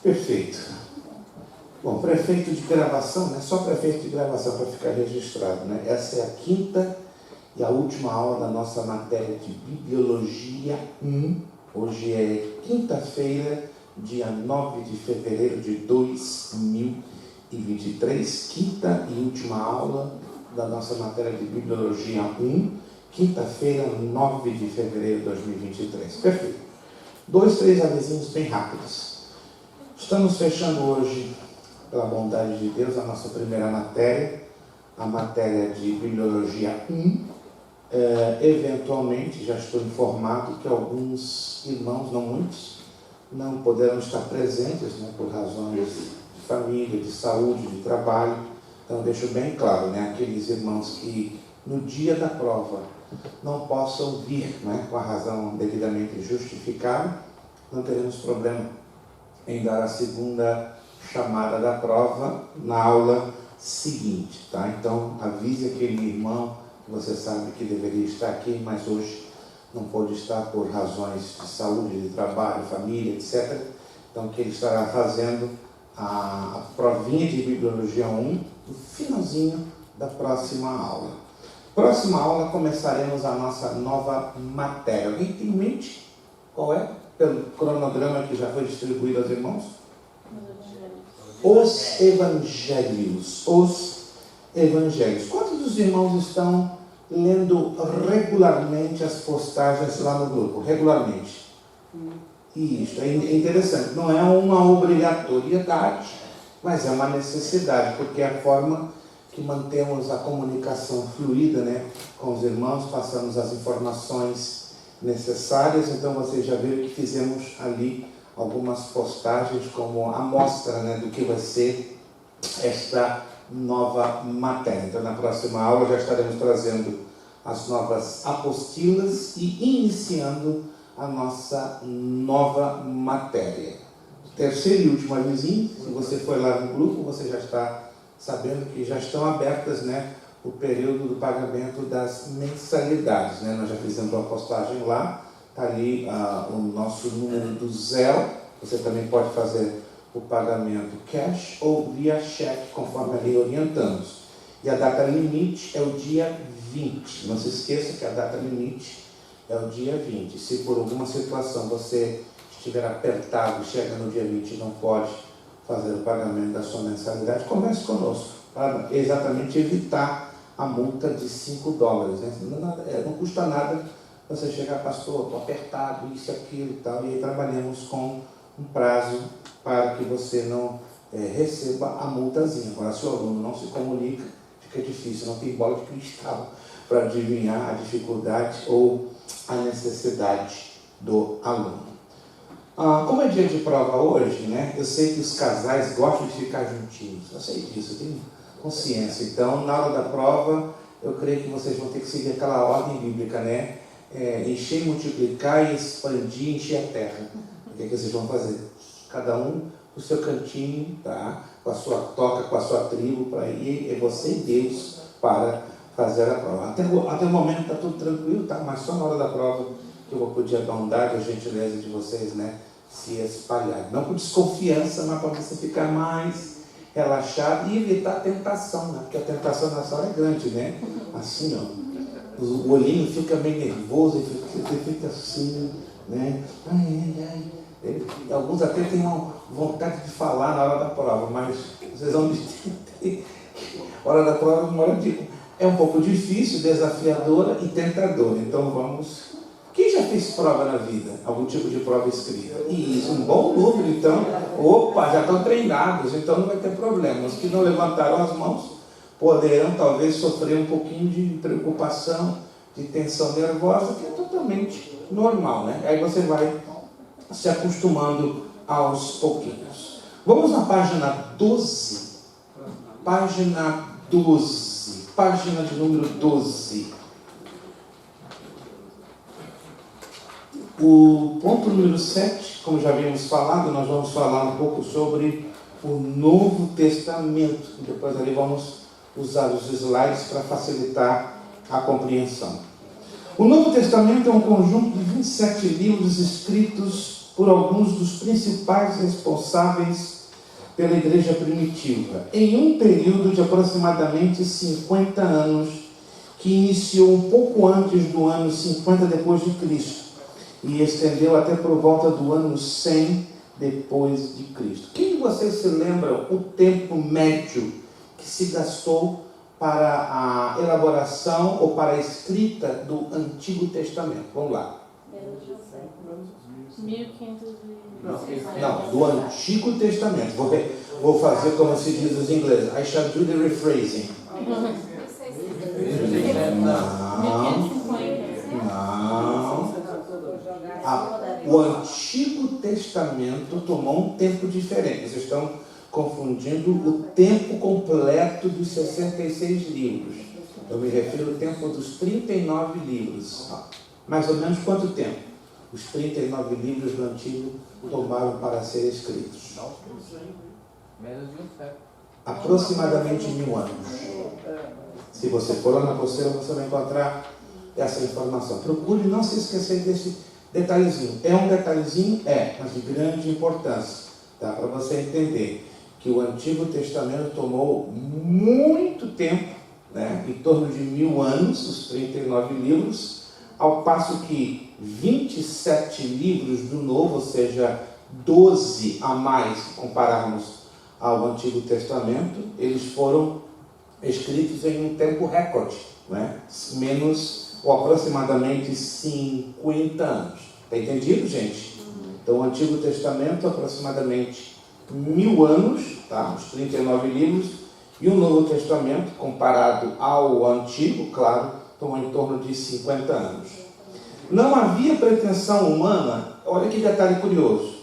Perfeito. Bom, prefeito de gravação, né? Só prefeito de gravação para ficar registrado, né? Essa é a quinta e a última aula da nossa matéria de Bibliologia 1. Hoje é quinta-feira, dia 9 de fevereiro de 2023, quinta e última aula da nossa matéria de Bibliologia 1, quinta-feira, 9 de fevereiro de 2023. Perfeito. 2, 3 avisinhos bem rápidos. Estamos fechando hoje, pela bondade de Deus, a nossa primeira matéria, a matéria de Bibliologia 1. Eventualmente, já estou informado que alguns irmãos, não muitos, não poderão estar presentes, né, por razões de família, de saúde, de trabalho. Então, deixo bem claro, né, aqueles irmãos que no dia da prova não possam vir, né, com a razão devidamente justificada, não teremos problema em dar a segunda chamada da prova na aula seguinte, tá? Então, avise aquele irmão que você sabe que deveria estar aqui, mas hoje não pôde estar por razões de saúde, de trabalho, família, etc. Então, que ele estará fazendo a provinha de Bibliologia 1 no finalzinho da próxima aula. Próxima aula começaremos a nossa nova matéria. Alguém tem em mente qual é? Pelo cronograma que já foi distribuído aos irmãos? Os Evangelhos. Os Evangelhos. Quantos dos irmãos estão lendo regularmente as postagens lá no grupo? Regularmente. Isso, é interessante. Não é uma obrigatoriedade, mas é uma necessidade, porque é a forma que mantemos a comunicação fluida, né, com os irmãos, passamos as informações necessárias. Então vocês já viram que fizemos ali algumas postagens como amostra, né, do que vai ser esta nova matéria. Então na próxima aula já estaremos trazendo as novas apostilas e iniciando a nossa nova matéria. Terceiro e último avisinho, se você foi lá no grupo, você já está sabendo que já estão abertas, né, o período do pagamento das mensalidades, né? Nós já fizemos uma postagem lá, está ali o nosso número do Zelle. Você também pode fazer o pagamento cash ou via cheque, conforme ali orientamos. E a data limite é o dia 20. Não se esqueça que a data limite é o dia 20. Se por alguma situação você estiver apertado e chega no dia 20 e não pode fazer o pagamento da sua mensalidade, converse conosco, para exatamente evitar a multa de $5, né? Não custa nada você chegar, pastor, estou apertado, isso, aquilo e tal, e aí trabalhamos com um prazo para que você não receba a multazinha. Agora, se o aluno não se comunica, fica difícil, não tem bola de cristal para adivinhar a dificuldade ou a necessidade do aluno. Como é dia de prova hoje, né? Eu sei que os casais gostam de ficar juntinhos, eu sei disso, eu tenho consciência. Então, na hora da prova, eu creio que vocês vão ter que seguir aquela ordem bíblica, né? Encher, multiplicar e expandir, encher a terra. O que é que vocês vão fazer? Cada um o seu cantinho, tá? Com a sua toca, com a sua tribo, para ir, é você e Deus para fazer a prova. Até o momento está tudo tranquilo, tá? Mas só na hora da prova que eu vou pedir a bondade, a gentileza de vocês, né, se espalhar. Não com desconfiança, mas para você ficar mais relaxado e evitar a tentação, né? Porque a tentação nessa hora é grande, né? Assim, ó. O olhinho fica meio nervoso, você fica assim, né? E alguns até têm uma vontade de falar na hora da prova, mas vocês vão entender. A hora da prova é um pouco difícil, desafiadora e tentadora. Então vamos. Quem já fez prova na vida? Algum tipo de prova escrita? Isso, um bom número, então. Opa, já estão treinados, então não vai ter problema. Os que não levantaram as mãos poderão talvez sofrer um pouquinho de preocupação, de tensão nervosa, que é totalmente normal, né? Aí você vai se acostumando aos pouquinhos. Vamos na página 12. Página 12. Página de número 12. O ponto número 7, como já havíamos falado, nós vamos falar um pouco sobre o Novo Testamento. E depois ali vamos usar os slides para facilitar a compreensão. O Novo Testamento é um conjunto de 27 livros escritos por alguns dos principais responsáveis pela igreja primitiva, em um período de aproximadamente 50 anos, que iniciou um pouco antes do ano 50 depois de Cristo e estendeu até por volta do ano 100 depois de Cristo. Quem de vocês se lembra o tempo médio que se gastou para a elaboração ou para a escrita do Antigo Testamento? Vamos lá. 1500 Não, do Antigo Testamento. Vou fazer como se diz os ingleses. I shall do the rephrasing. O Antigo Testamento tomou um tempo diferente. Vocês estão confundindo o tempo completo dos 66 livros. Eu me refiro ao tempo dos 39 livros. Mais ou menos quanto tempo os 39 livros do Antigo tomaram para ser escritos? Menos de um século. Aproximadamente 1000 anos. Se você for lá na apostila, você vai encontrar essa informação. Procure não se esquecer desse detalhezinho. É um detalhezinho? É, mas de grande importância. Tá? Para você entender que o Antigo Testamento tomou muito tempo, né? Em torno de 1000 anos, os 39 livros, ao passo que 27 livros do Novo, ou seja, 12 a mais, se compararmos ao Antigo Testamento, eles foram escritos em um tempo recorde, né? Menos ou aproximadamente 50 anos. Está entendido, gente? Então, o Antigo Testamento, aproximadamente 1000 anos, tá? Os 39 livros, e o Novo Testamento, comparado ao Antigo, claro, tomou em torno de 50 anos. Não havia pretensão humana, olha que detalhe curioso,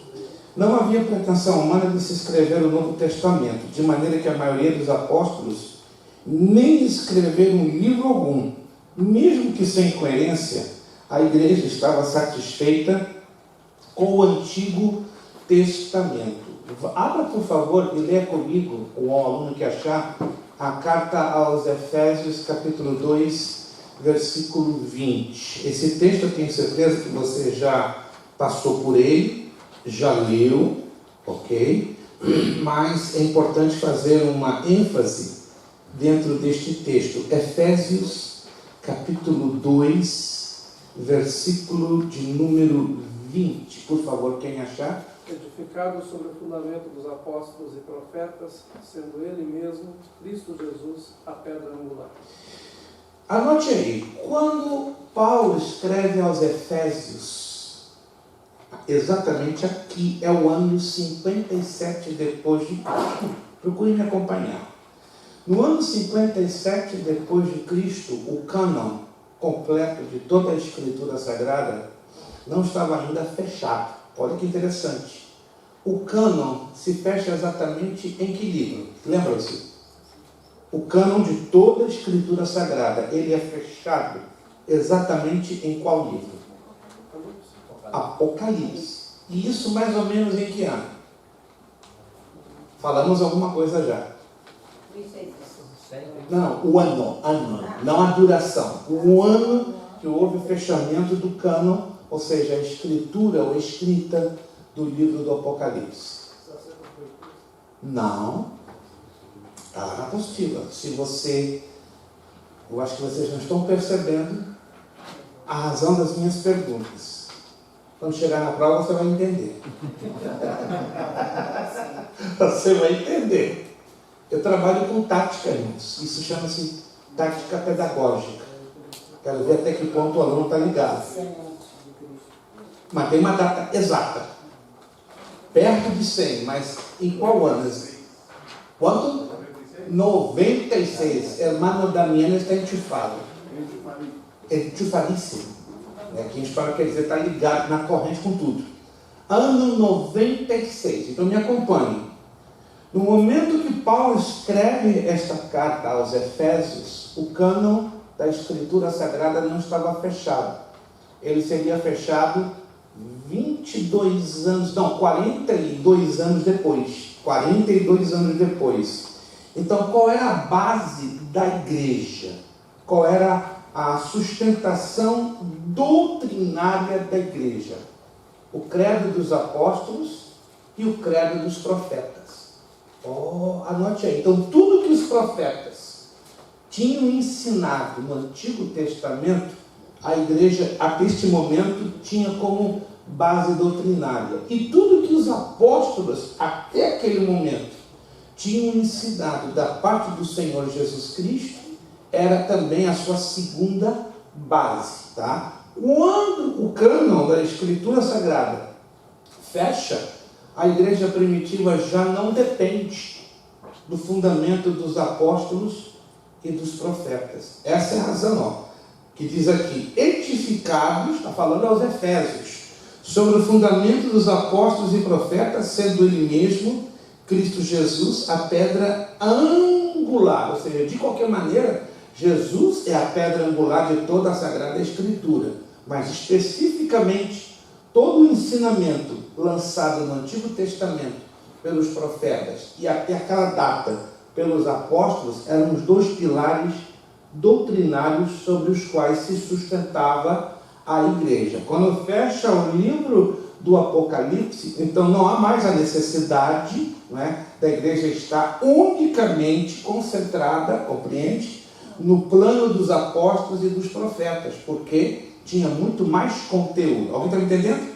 não havia pretensão humana de se escrever o Novo Testamento, de maneira que a maioria dos apóstolos nem escreveram livro algum. Mesmo que sem coerência, a igreja estava satisfeita com o Antigo Testamento. Abra, por favor, e leia comigo, o aluno que achar, a carta aos Efésios, capítulo 2, versículo 20. Esse texto eu tenho certeza que você já passou por ele, já leu, ok? Mas é importante fazer uma ênfase dentro deste texto. Efésios, capítulo 2, versículo de número 20. Por favor, quem achar? Edificado sobre o fundamento dos apóstolos e profetas, sendo ele mesmo, Cristo Jesus, a pedra angular. Anote aí, quando Paulo escreve aos Efésios, exatamente aqui é o ano 57 depois de Cristo. Procure me acompanhar. No ano 57 depois de Cristo, o cânon completo de toda a Escritura Sagrada não estava ainda fechado. Olha que interessante. O cânon se fecha exatamente em que livro? Lembra-se? O cânon de toda a Escritura Sagrada, ele é fechado exatamente em qual livro? Apocalipse. E isso mais ou menos em que ano? Falamos alguma coisa já. Não, o ano, não a duração. O ano que houve o fechamento do cânon, ou seja, a escritura ou escrita do livro do Apocalipse. Não. Está lá na apostila. Eu acho que vocês não estão percebendo a razão das minhas perguntas. Quando chegar na prova, você vai entender. Você vai entender. Eu trabalho com tática, irmãos. Isso chama-se tática pedagógica. Quero ver até que ponto o aluno está ligado. Mas tem uma data exata. Perto de 100, mas em qual ano? Quanto? 96. Hermano Damiano está enchufado. Enchufadíssimo. Aqui em espanhol quer dizer está ligado na corrente com tudo. Ano 96. Então me acompanhe. No momento que Paulo escreve esta carta aos Efésios, o cânon da Escritura Sagrada não estava fechado. Ele seria fechado 42 anos depois. 42 anos depois. Então, qual era a base da igreja? Qual era a sustentação doutrinária da igreja? o credo dos apóstolos e o credo dos profetas. Anote aí. Então, tudo que os profetas tinham ensinado no Antigo Testamento, a igreja, até este momento, tinha como base doutrinária. E tudo que os apóstolos, até aquele momento, tinham ensinado da parte do Senhor Jesus Cristo, era também a sua segunda base. Tá? Quando o cânon da Escritura Sagrada fecha, a igreja primitiva já não depende do fundamento dos apóstolos e dos profetas. Essa é a razão, que diz aqui, edificados, está falando aos Efésios, sobre o fundamento dos apóstolos e profetas, sendo ele mesmo, Cristo Jesus, a pedra angular. Ou seja, de qualquer maneira, Jesus é a pedra angular de toda a Sagrada Escritura. Mas especificamente, todo o ensinamento lançado no Antigo Testamento pelos profetas e até aquela data pelos apóstolos eram os dois pilares doutrinários sobre os quais se sustentava a igreja. Quando fecha o livro do Apocalipse, então não há mais a necessidade, da igreja estar unicamente concentrada, compreende, no plano dos apóstolos e dos profetas, porque tinha muito mais conteúdo. Alguém está me entendendo?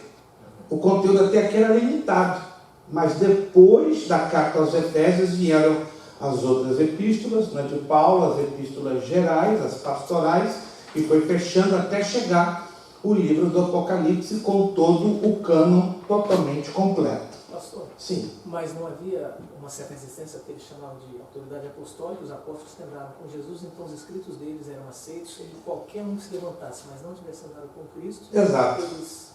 O conteúdo até aqui era limitado, mas depois da carta aos Efésios vieram as outras epístolas, de Paulo, as epístolas gerais, as pastorais, e foi fechando até chegar o livro do Apocalipse com todo o cânon totalmente completo. Pastor, sim. Mas não havia uma certa resistência que eles chamavam de autoridade apostólica, os apóstolos tentaram com Jesus, então os escritos deles eram aceitos, e qualquer um que se levantasse, mas não tivesse andado com Cristo, exato. Eles...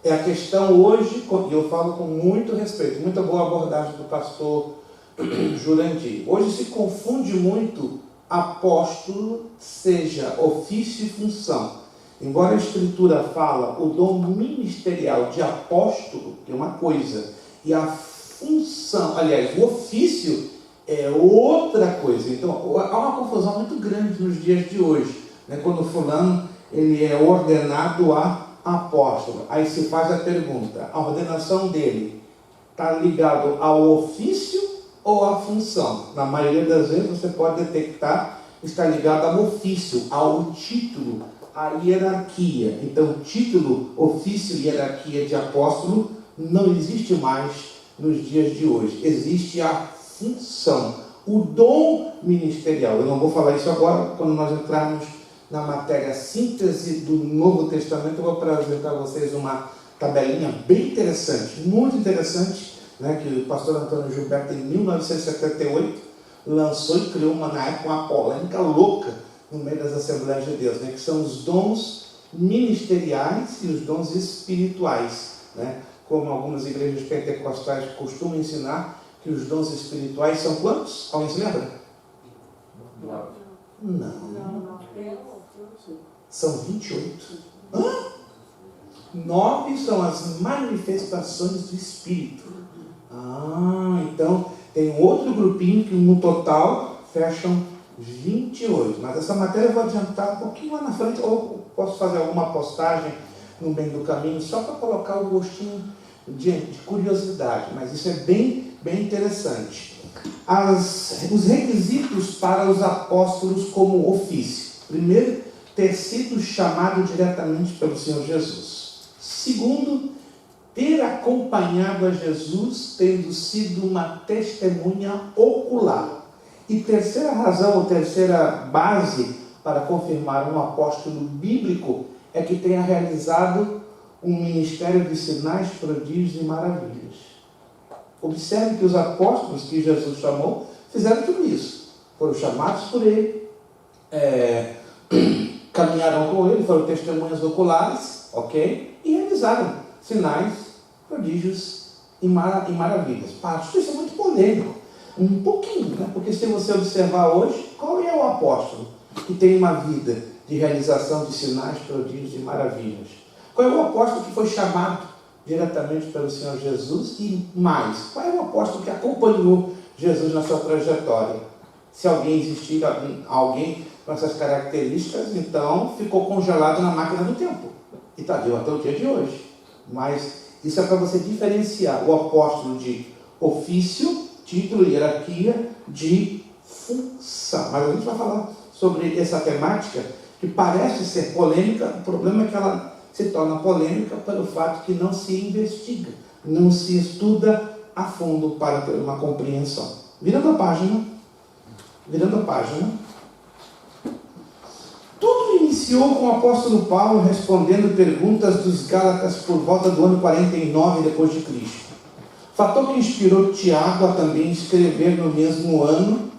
É a questão hoje, e eu falo com muito respeito, muita boa abordagem do pastor Jurandir. Hoje se confunde muito apóstolo, seja ofício e função. Embora a Escritura fala o dom ministerial de apóstolo, que é uma coisa, e a função, aliás, o ofício é outra coisa. Então, há uma confusão muito grande nos dias de hoje, quando fulano ele é ordenado a apóstolo. Aí se faz a pergunta, a ordenação dele está ligado ao ofício ou à função? Na maioria das vezes você pode detectar que está ligado ao ofício, ao título, à hierarquia. Então, título, ofício e hierarquia de apóstolo não existe mais nos dias de hoje. Existe a função, o dom ministerial. Eu não vou falar isso agora, quando nós entrarmos na matéria síntese do Novo Testamento, eu vou apresentar a vocês uma tabelinha bem interessante, muito interessante, que o pastor Antônio Gilberto, em 1978, lançou e criou na época uma polêmica louca no meio das Assembleias de Deus, que são os dons ministeriais e os dons espirituais, como algumas igrejas pentecostais costumam ensinar, que os dons espirituais são quantos? Alguém se lembra? Não. São 28. 9 são as manifestações do Espírito. Então tem um outro grupinho que no total fecham 28. Mas essa matéria eu vou adiantar um pouquinho lá na frente, ou posso fazer alguma postagem no meio do caminho, só para colocar o gostinho de curiosidade. Mas isso é bem interessante. Os requisitos para os apóstolos como ofício. Primeiro, ter sido chamado diretamente pelo Senhor Jesus. Segundo, ter acompanhado a Jesus, tendo sido uma testemunha ocular. E terceira razão, ou terceira base para confirmar um apóstolo bíblico, é que tenha realizado um ministério de sinais, prodígios e maravilhas. Observe que os apóstolos que Jesus chamou fizeram tudo isso. Foram chamados por ele, caminharam com ele, foram testemunhas oculares, ok? E realizaram sinais, prodígios e maravilhas. Pastor, isso é muito polêmico. Um pouquinho, porque se você observar hoje, qual é o apóstolo que tem uma vida de realização de sinais, prodígios e maravilhas? Qual é o apóstolo que foi chamado diretamente pelo Senhor Jesus? E mais, qual é o apóstolo que acompanhou Jesus na sua trajetória? Se alguém existir, alguém com essas características, então ficou congelado na máquina do tempo. E está vivo até o dia de hoje. Mas isso é para você diferenciar o apóstolo de ofício, título e hierarquia, de função. Mas a gente vai falar sobre essa temática que parece ser polêmica. O problema é que ela se torna polêmica pelo fato que não se investiga, não se estuda a fundo para ter uma compreensão. Virando a página, tudo iniciou com o apóstolo Paulo respondendo perguntas dos Gálatas por volta do ano 49 depois de Cristo. Fator que inspirou Tiago a também escrever no mesmo ano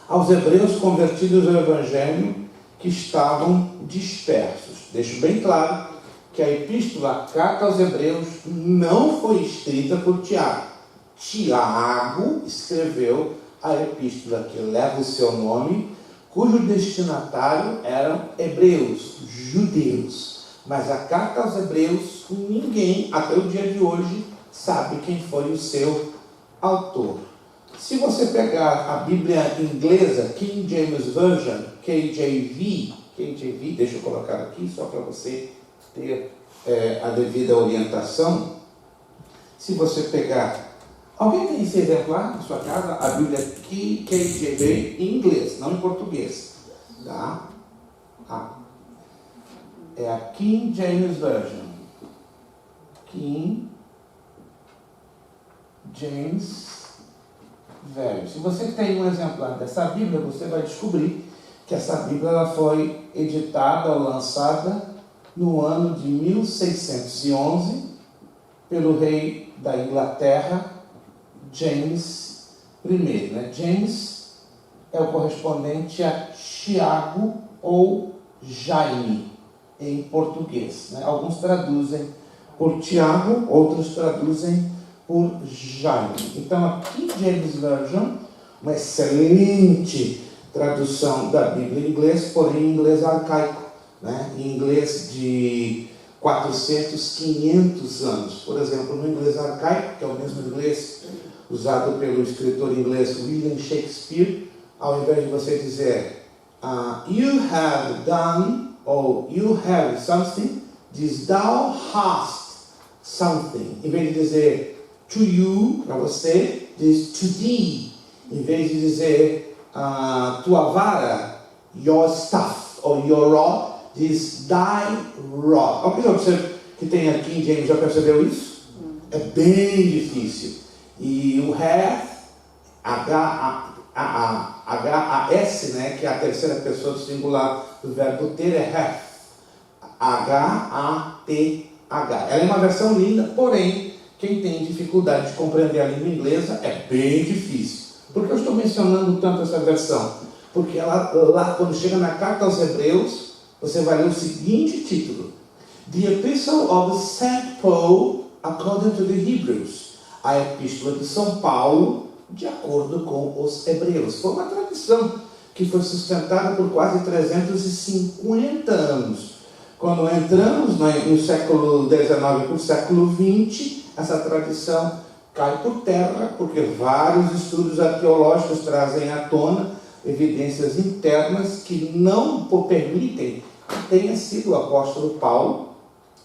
aos hebreus convertidos ao Evangelho que estavam dispersos. Deixo bem claro que a epístola, a carta aos hebreus, não foi escrita por Tiago. Tiago escreveu a epístola que leva o seu nome, cujo destinatário eram hebreus, judeus. Mas a carta aos hebreus, ninguém, até o dia de hoje, sabe quem foi o seu autor. Se você pegar a Bíblia inglesa, King James Version, KJV, deixa eu colocar aqui só para você ter a devida orientação. Se você pegar, alguém tem esse exemplar na sua casa? A Bíblia KJV em inglês, não em português, tá? É a King James Version. King James Version. Se você tem um exemplar dessa Bíblia, você vai descobrir que essa Bíblia ela foi editada ou lançada no ano de 1611 pelo rei da Inglaterra, James I. Né? James é o correspondente a Tiago ou Jaime em português. Né? Alguns traduzem por Tiago, outros traduzem por Jaime. Então, a King James Version, uma excelente tradução da Bíblia em inglês, porém em inglês arcaico, né? Em inglês de 400, 500 anos. Por exemplo, no inglês arcaico, que é o mesmo inglês usado pelo escritor inglês William Shakespeare, ao invés de você dizer you have done ou you have something, diz thou hast something. Em vez de dizer to you, para você, diz to thee. Em vez de dizer tua vara, your staff, ou your rod, diz thy rod. Alguém que tem aqui em James já percebeu isso? É bem difícil. E o have, H-A-S, né, que é a terceira pessoa do singular do verbo ter, é have. H-A-T-H. Ela é uma versão linda, porém, quem tem dificuldade de compreender a língua inglesa é bem difícil. Por que eu estou mencionando tanto essa versão? Porque ela, lá, quando chega na carta aos Hebreus, você vai ler o seguinte título: The Epistle of St. Paul according to the Hebrews. A Epístola de São Paulo, de acordo com os Hebreus. Foi uma tradição que foi sustentada por quase 350 anos. Quando entramos no século XIX para o século XX, essa tradição cai por terra, porque vários estudos arqueológicos trazem à tona evidências internas que não permitem que tenha sido o apóstolo Paulo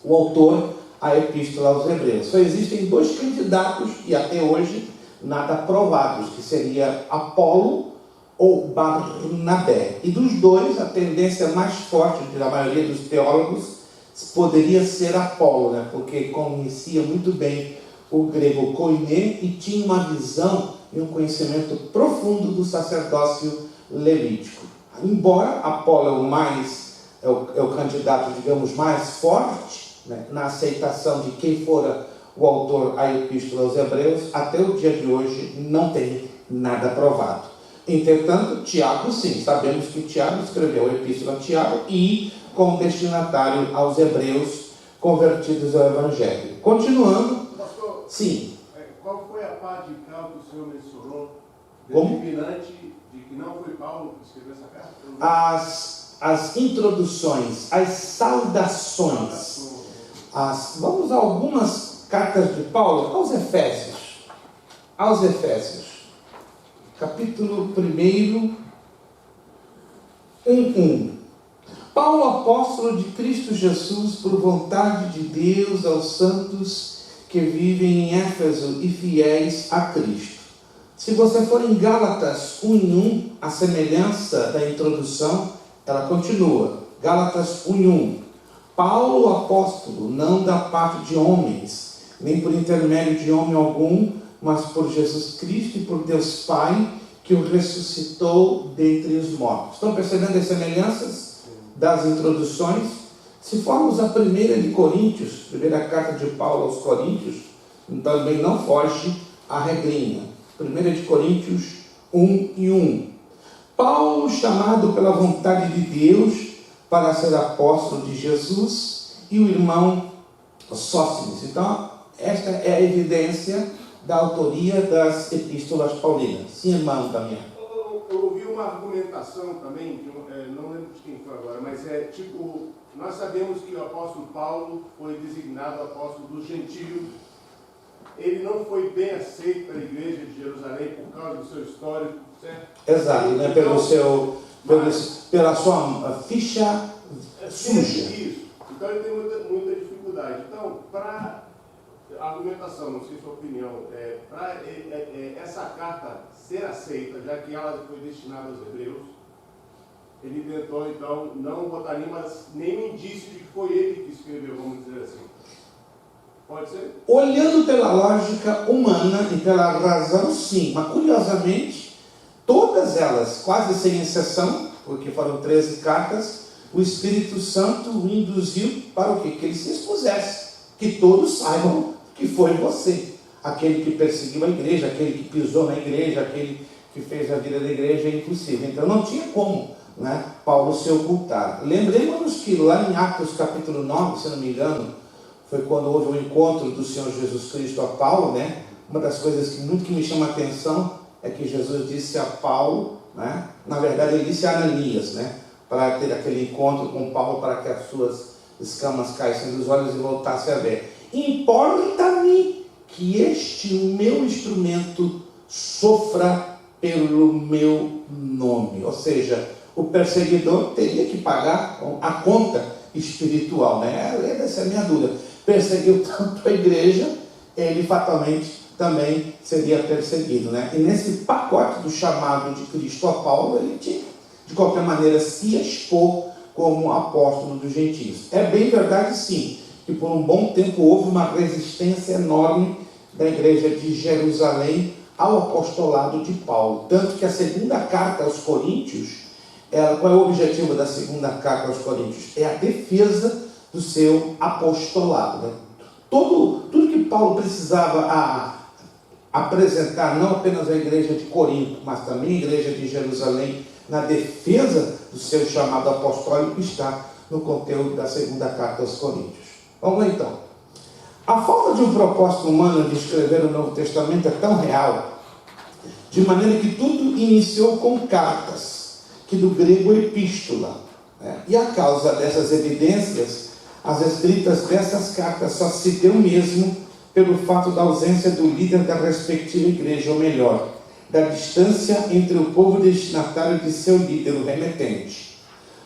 o autor a epístola aos Hebreus. Só existem dois candidatos, e até hoje nada provados, que seria Apolo ou Barnabé. E dos dois, a tendência mais forte da maioria dos teólogos poderia ser Apolo, né? Porque conhecia muito bem o grego koiné e tinha uma visão e um conhecimento profundo do sacerdócio levítico. Embora Apolo é o candidato, digamos, mais forte, né, na aceitação de quem fora o autor à epístola aos Hebreus, até o dia de hoje não tem nada provado. Entretanto, Tiago, sim, sabemos que Tiago escreveu a epístola a Tiago e como destinatário aos Hebreus convertidos ao Evangelho. Continuando. Pastor, sim. Qual foi a parte de Paulo que o senhor mencionou, Como? determinante de que não foi Paulo que escreveu essa carta? As introduções, as saudações. Vamos a algumas cartas de Paulo aos Efésios. Aos Efésios. Capítulo 1, 1. Paulo, apóstolo de Cristo Jesus, por vontade de Deus, aos santos que vivem em Éfeso e fiéis a Cristo. Se você for em Gálatas 1:1, a semelhança da introdução, ela continua. Gálatas 1:1. Paulo, apóstolo, não da parte de homens, nem por intermédio de homem algum, mas por Jesus Cristo e por Deus Pai, que o ressuscitou dentre os mortos. Estão percebendo as semelhanças das introduções? Se formos a primeira de Coríntios, primeira carta de Paulo aos Coríntios, também não foge a regrinha. 1 de Coríntios 1:1. Paulo, chamado pela vontade de Deus para ser apóstolo de Jesus, e o irmão Sóstenes. Então, esta é a evidência da autoria das epístolas paulinas. Sim, irmão Damião. Eu ouvi uma argumentação também, não lembro de quem foi agora, mas nós sabemos que o apóstolo Paulo foi designado apóstolo dos gentios. Ele não foi bem aceito pela igreja de Jerusalém por causa do seu histórico, certo? Exato, né? Pela sua ficha suja. Isso. Então ele tem muita dificuldade. Então, para argumentação, não sei sua opinião, para essa carta ser aceita, já que ela foi destinada aos hebreus, ele tentou então não botar nenhum indício de que foi ele que escreveu, vamos dizer assim. Pode ser? Olhando pela lógica humana e pela razão, sim. Mas, curiosamente, todas elas, quase sem exceção, porque foram 13 cartas, o Espírito Santo o induziu para o quê? Que ele se expusesse. Que todos saibam que foi você. Aquele que perseguiu a igreja, aquele que pisou na igreja, aquele que fez a vida da igreja impossível. Então, não tinha como, né, Paulo se ocultar. Lembremos-nos que lá em Atos capítulo 9, se não me engano, foi quando houve o encontro do Senhor Jesus Cristo a Paulo, né? Uma das coisas que me chama a atenção é que Jesus disse a Paulo, né? Na verdade ele disse a Ananias, né? Para ter aquele encontro com Paulo, para que as suas escamas caíssem dos olhos e voltassem a ver. Importa-me que este meu instrumento sofra pelo meu nome. Ou seja, o perseguidor teria que pagar a conta espiritual, né? Essa é a minha dúvida. Perseguiu tanto a igreja, ele fatalmente também seria perseguido, né? E nesse pacote do chamado de Cristo a Paulo, ele tinha, de qualquer maneira, se expor como apóstolo dos gentios. É bem verdade, sim, que por um bom tempo houve uma resistência enorme da igreja de Jerusalém ao apostolado de Paulo. Tanto que a segunda carta aos Coríntios, qual é o objetivo da segunda carta aos Coríntios? É a defesa do seu apostolado, né? Tudo que Paulo precisava apresentar, não apenas a igreja de Corinto, mas também a igreja de Jerusalém, na defesa do seu chamado apostólico, está no conteúdo da segunda carta aos Coríntios. Vamos lá então. A falta de um propósito humano de escrever o Novo Testamento é tão real, de maneira que tudo iniciou com cartas, que do grego epístola, né? E a causa dessas evidências, as escritas dessas cartas só se deu mesmo pelo fato da ausência do líder da respectiva igreja, ou melhor, da distância entre o povo destinatário de seu líder, o remetente.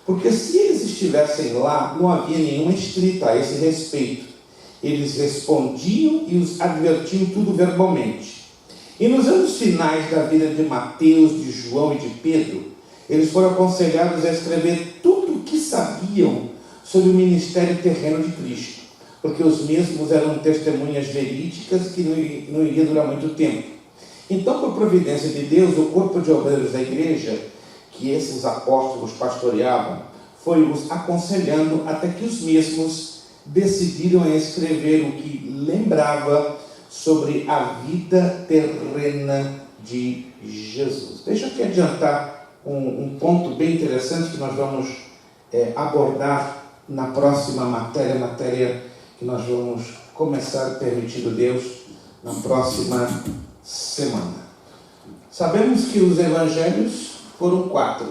Porque se eles estivessem lá, não havia nenhuma escrita a esse respeito. Eles respondiam e os advertiam tudo verbalmente. E nos anos finais da vida de Mateus, de João e de Pedro, eles foram aconselhados a escrever tudo o que sabiam sobre o ministério terreno de Cristo, porque os mesmos eram testemunhas verídicas que não iria durar muito tempo. Então, por providência de Deus, o corpo de obreiros da igreja, que esses apóstolos pastoreavam, foi os aconselhando até que os mesmos decidiram escrever o que lembrava sobre a vida terrena de Jesus. Deixa eu aqui adiantar um ponto bem interessante que nós vamos abordar na próxima matéria que nós vamos começar, permitido Deus, na próxima semana. Sabemos que os evangelhos foram quatro,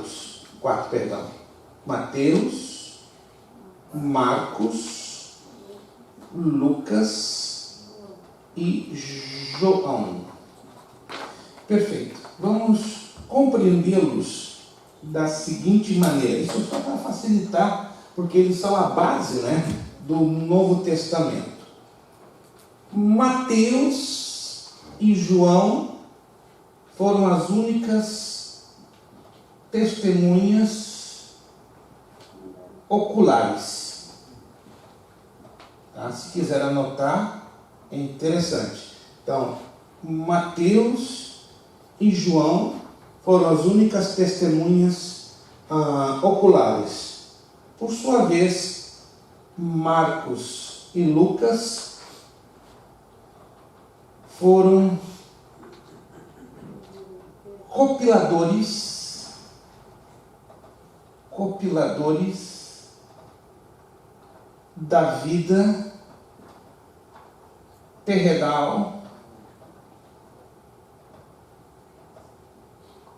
Mateus, Marcos, Lucas e João. Perfeito. Vamos compreendê-los da seguinte maneira. Isso só para facilitar porque eles são a base, né, do Novo Testamento. Mateus e João foram as únicas testemunhas oculares. Tá? Se quiser anotar, é interessante. Então, Mateus e João foram as únicas testemunhas oculares. Por sua vez, Marcos e Lucas foram compiladores da vida terrenal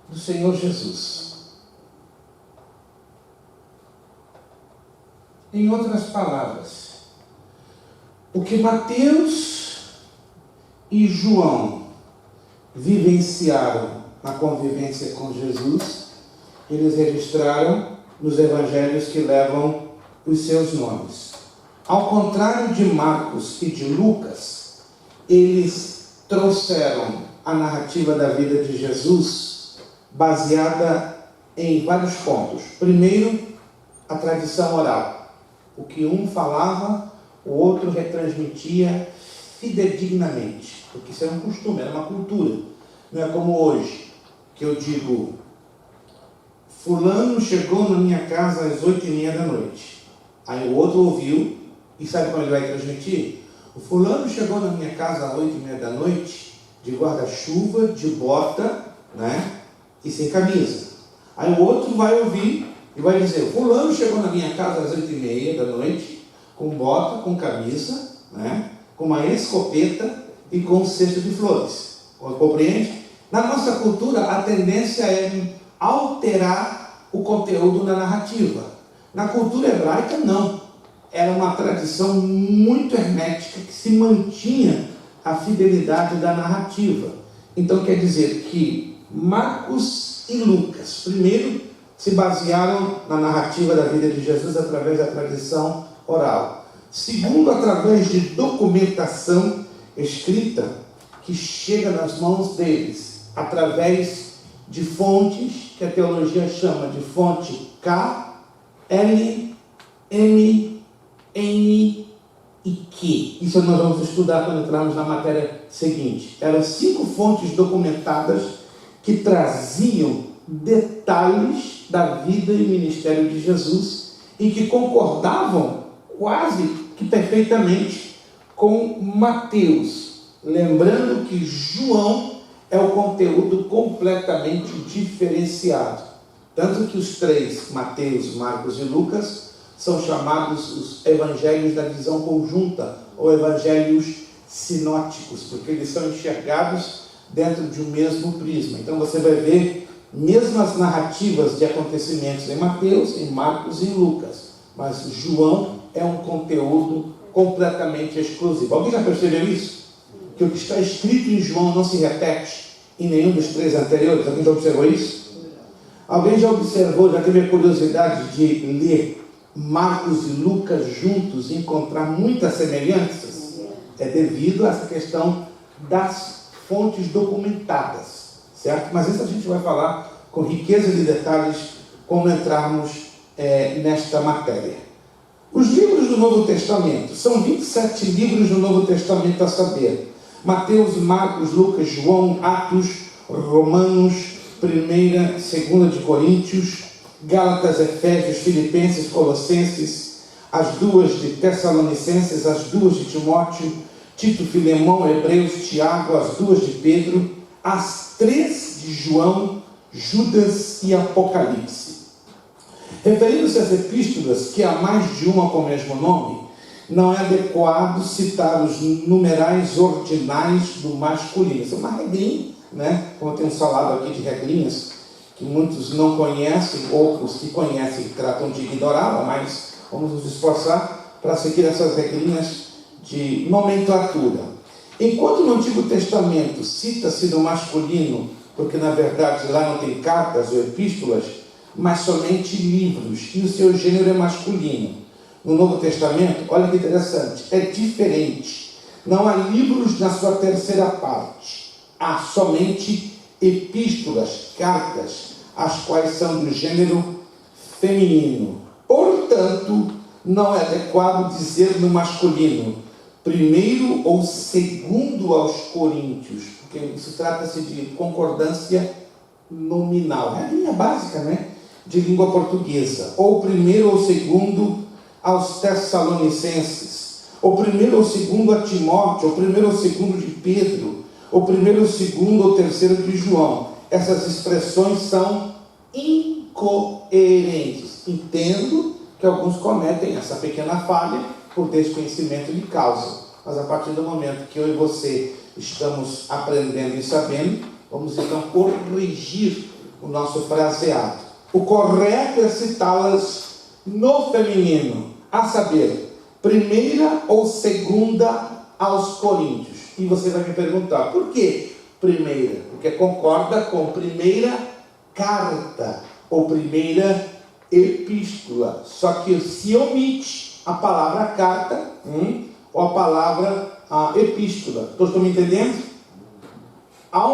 do Senhor Jesus. Em outras palavras, o que Mateus e João vivenciaram na convivência com Jesus, eles registraram nos evangelhos que levam os seus nomes. Ao contrário de Marcos e de Lucas, eles trouxeram a narrativa da vida de Jesus baseada em vários pontos. Primeiro, a tradição oral. O que um falava, o outro retransmitia fidedignamente. Porque isso era um costume, era uma cultura. Não é como hoje, que eu digo, fulano chegou na minha casa às 8h30 da noite. Aí o outro ouviu, e sabe como ele vai transmitir? O fulano chegou na minha casa às 8h30 da noite, de guarda-chuva, de bota, né? E sem camisa. Aí o outro vai ouvir e vai dizer, fulano chegou na minha casa às 8h30 da noite, com bota, com camisa, né? Com uma escopeta e com um cesto de flores. Compreende? Na nossa cultura, a tendência é alterar o conteúdo da narrativa. Na cultura hebraica, não. Era uma tradição muito hermética que se mantinha a fidelidade da narrativa. Então, quer dizer que Marcos e Lucas, primeiro, se basearam na narrativa da vida de Jesus através da tradição oral. Segundo, através de documentação escrita que chega nas mãos deles, através de fontes que a teologia chama de fonte K, L, M, N e Q. Isso nós vamos estudar quando entrarmos na matéria seguinte. Eram 5 fontes documentadas que traziam detalhes da vida e ministério de Jesus e que concordavam quase que perfeitamente com Mateus. Lembrando que João é o conteúdo completamente diferenciado. Tanto que os 3, Mateus, Marcos e Lucas, são chamados os evangelhos da visão conjunta, ou evangelhos sinóticos, porque eles são enxergados dentro de um mesmo prisma. Então você vai ver mesmas narrativas de acontecimentos em Mateus, em Marcos e em Lucas, mas João é um conteúdo completamente exclusivo. Alguém já percebeu isso? Que o que está escrito em João não se repete em nenhum dos 3 anteriores. Alguém já observou isso? Alguém já observou, já teve a curiosidade de ler Marcos e Lucas juntos e encontrar muitas semelhanças? É devido a essa questão das fontes documentadas, certo? Mas isso a gente vai falar com riqueza de detalhes quando entrarmos nesta matéria. Os livros do Novo Testamento, são 27 livros do Novo Testamento a saber, Mateus, Marcos, Lucas, João, Atos, Romanos, 1ª, 2ª de Coríntios, Gálatas, Efésios, Filipenses, Colossenses, as 2 de Tessalonicenses, as 2 de Timóteo, Tito, Filemão, Hebreus, Tiago, as 2 de Pedro, as 3 de João, Judas e Apocalipse. Referindo-se às epístolas, que há mais de uma com o mesmo nome, não é adequado citar os numerais ordinais do masculino. Isso é uma regrinha, né? Como tem um salado aqui de regrinhas, que muitos não conhecem, outros que conhecem tratam de ignorá-la, mas vamos nos esforçar para seguir essas regrinhas de nomenclatura. Enquanto no Antigo Testamento cita-se no masculino, porque na verdade lá não tem cartas ou epístolas, mas somente livros, e o seu gênero é masculino. No Novo Testamento, olha que interessante, é diferente. Não há livros na sua terceira parte, há somente epístolas, cartas, as quais são do gênero feminino. Portanto, não é adequado dizer no masculino primeiro ou segundo aos Coríntios, porque isso trata-se de concordância nominal, é a linha básica, né, de língua portuguesa, ou primeiro ou segundo aos Tessalonicenses, ou primeiro ou segundo a Timóteo, ou primeiro ou segundo de Pedro, ou primeiro ou segundo ou terceiro de João. Essas expressões são incoerentes. Entendo que alguns cometem essa pequena falha por desconhecimento de causa, mas a partir do momento que eu e você estamos aprendendo e sabendo, vamos então corrigir o nosso fraseado. O correto é citá-las no feminino, a saber, primeira ou segunda aos Coríntios. E você vai me perguntar, por que primeira? Porque concorda com primeira carta ou primeira epístola. Só que se omite a palavra carta ou a palavra epístola. Todos estão me entendendo? Há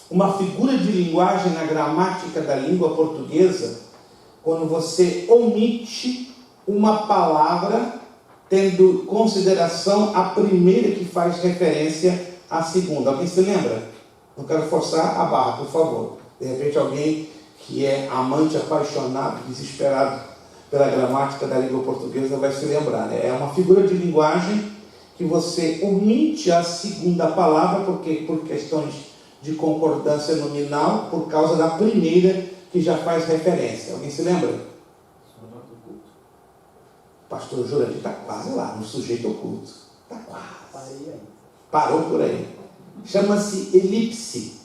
uma figura de linguagem na gramática da língua portuguesa quando você omite uma palavra tendo consideração a primeira que faz referência à segunda. Alguém se lembra? Não quero forçar a barra, por favor. De repente alguém que é amante, apaixonado, desesperado pela gramática da língua portuguesa vai se lembrar, né? É uma figura de linguagem que você omite a segunda palavra porque por questões de concordância nominal, por causa da primeira que já faz referência. Alguém se lembra? Pastor Jurandir está quase lá, no sujeito oculto. Está quase. Parou por aí. Chama-se elipse.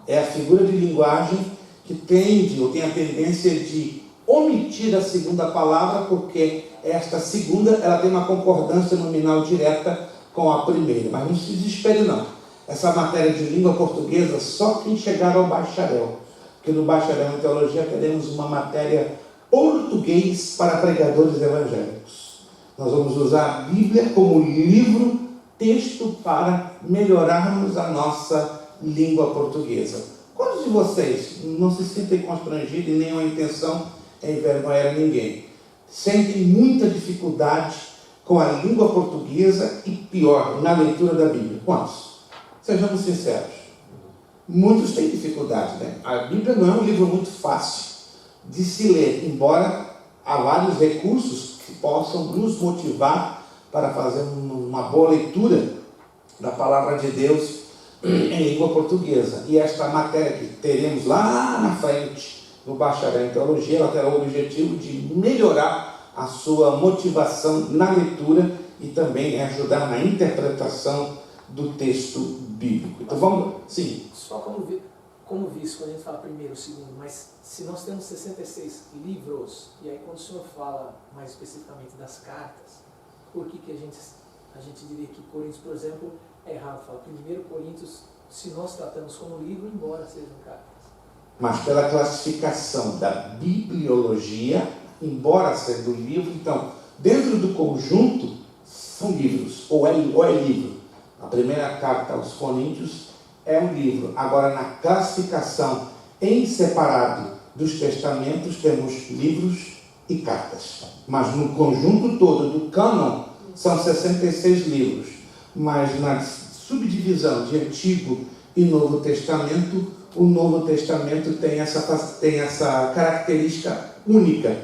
É a figura de linguagem que tende ou tem a tendência de omitir a segunda palavra, porque esta segunda ela tem uma concordância nominal direta com a primeira. Mas não se desespere não. Essa matéria de língua portuguesa, só quem chegar ao bacharel. Porque no bacharel em teologia teremos uma matéria português para pregadores evangélicos. Nós vamos usar a Bíblia como livro, texto para melhorarmos a nossa língua portuguesa. Quantos de vocês não se sentem constrangidos e nenhuma intenção é envergonhar ninguém? Sentem muita dificuldade com a língua portuguesa e pior, na leitura da Bíblia? Quantos? Sejamos sinceros. Muitos têm dificuldade, né? A Bíblia não é um livro muito fácil de se ler, embora há vários recursos que possam nos motivar para fazer uma boa leitura da palavra de Deus em língua portuguesa. E esta matéria que teremos lá na frente, no bacharel em teologia, ela terá o objetivo de melhorar a sua motivação na leitura e também ajudar na interpretação do texto bíblico. Então vamos, sim. Só como vice, quando a gente fala primeiro, segundo, mas se nós temos 66 livros, e aí quando o senhor fala mais especificamente das cartas, por que a gente diria que Coríntios, por exemplo, é errado falar primeiro Coríntios, se nós tratamos como livro, embora sejam cartas? Mas pela classificação da bibliologia, embora sendo livro, então, dentro do conjunto, são livros, ou é livro. A primeira carta aos Coríntios é um livro. Agora, na classificação em separado dos testamentos, temos livros e cartas. Mas no conjunto todo do cânon, são 66 livros. Mas na subdivisão de Antigo e Novo Testamento, o Novo Testamento tem essa característica única,